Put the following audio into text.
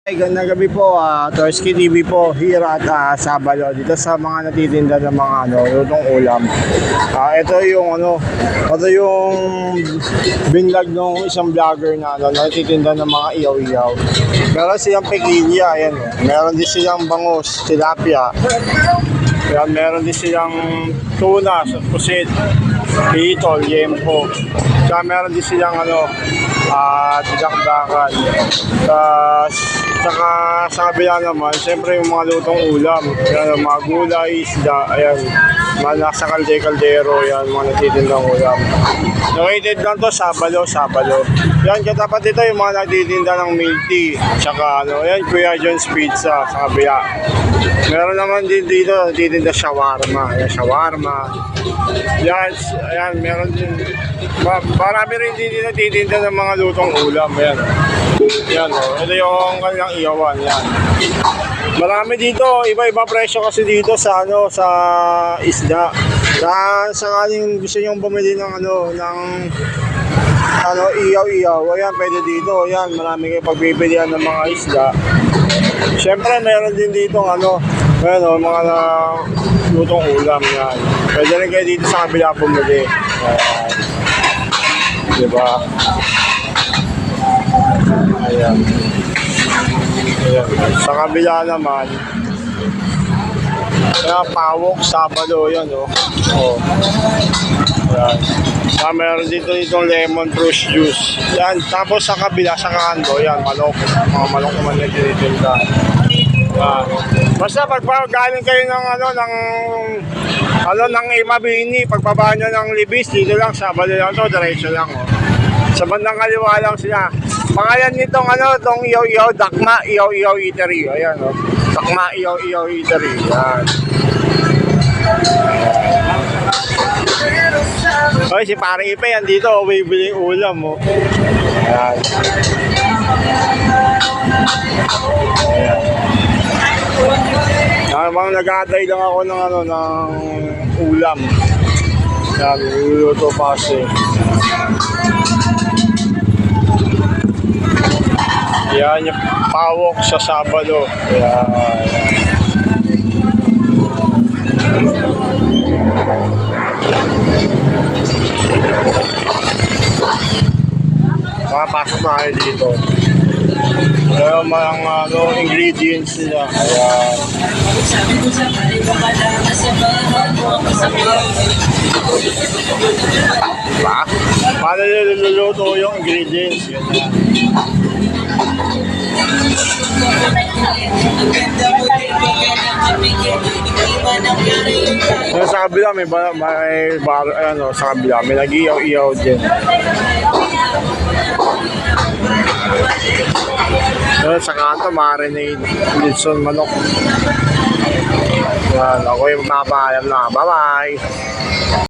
Ay, gandang gabi po, Torsky TV po here at Sabado dito sa mga natitinda ng mga lutong ulam. Ito yung binlog ng isang vlogger na natitinda ng mga iyaw-iyaw. Meron silang pekilya, ayan. Meron din silang bangus, tilapia. Ayan, meron din silang tuna, pusit, hitol, yempo. Tsaka meron din silang tidakdakan. Saka sa kabila naman, siyempre yung mga lutong ulam, yan, mga gulay, isda, ayan, mga nasa kaldero, yan, mga natitindang ulam. Located lang to, Sabado. Yan, katapat dito yung mga natitinda ng milk tea, saka yan, Kuya John's Pizza sa kabila. Meron naman din dito, natitinda shawarma, yan, shawarma. Yan, meron din, marami rin dito natitinda ng mga lutong ulam, yan. Yan, ito yung kanilang iyawan, yan. Marami dito, iba-iba presyo kasi dito sa sa isda. Sakaling gusto niyo bumili ng iyaw-iyaw, ayan, pwede dito, yan, marami kayong pagpipilian ng mga isda. Siyempre, meron din dito mga lutong ulam, yan. Pwede rin kayo dito sa kabila bumili. Diba? Ayan. Sa kabila naman, Pawok, Sabado, yan, Ayan. Meron dito itong lemon fruit juice. Yan. Tapos sa kabila, sa kanto, yan, manok. Mga manok naman na tinitinda. Basta pag galing kayo ng Imabini, pagbaba nyo ng Libis, dito lang, Sabado lang to, diretso lang, Sa bandang kaliwa lang sila. Pangalan nitong itong iyaw-iyaw, Dakma Iyaw-Iyaw Eatery. Ayan, Dakma Iyaw-Iyaw Eatery. Yan. Okay, si Pare Ipe yan dito, bibili ulam, Ayan. Ayan. Nag-aantay lang ako ng ulam. Yan, luluto pa kasi. Yan yung Pawok sa Sabado. Yan. Makapasok na kayo dito. Ayan mga ingredients nila. Ayan. Diba? Paano niluluto yung ingredients? Yan na. Sa kabila may sa kabila may nag-iyaw-iyaw din. Sa kanto marinade Wilson manok. Yan, ako yung magpapaalam na. Bye bye.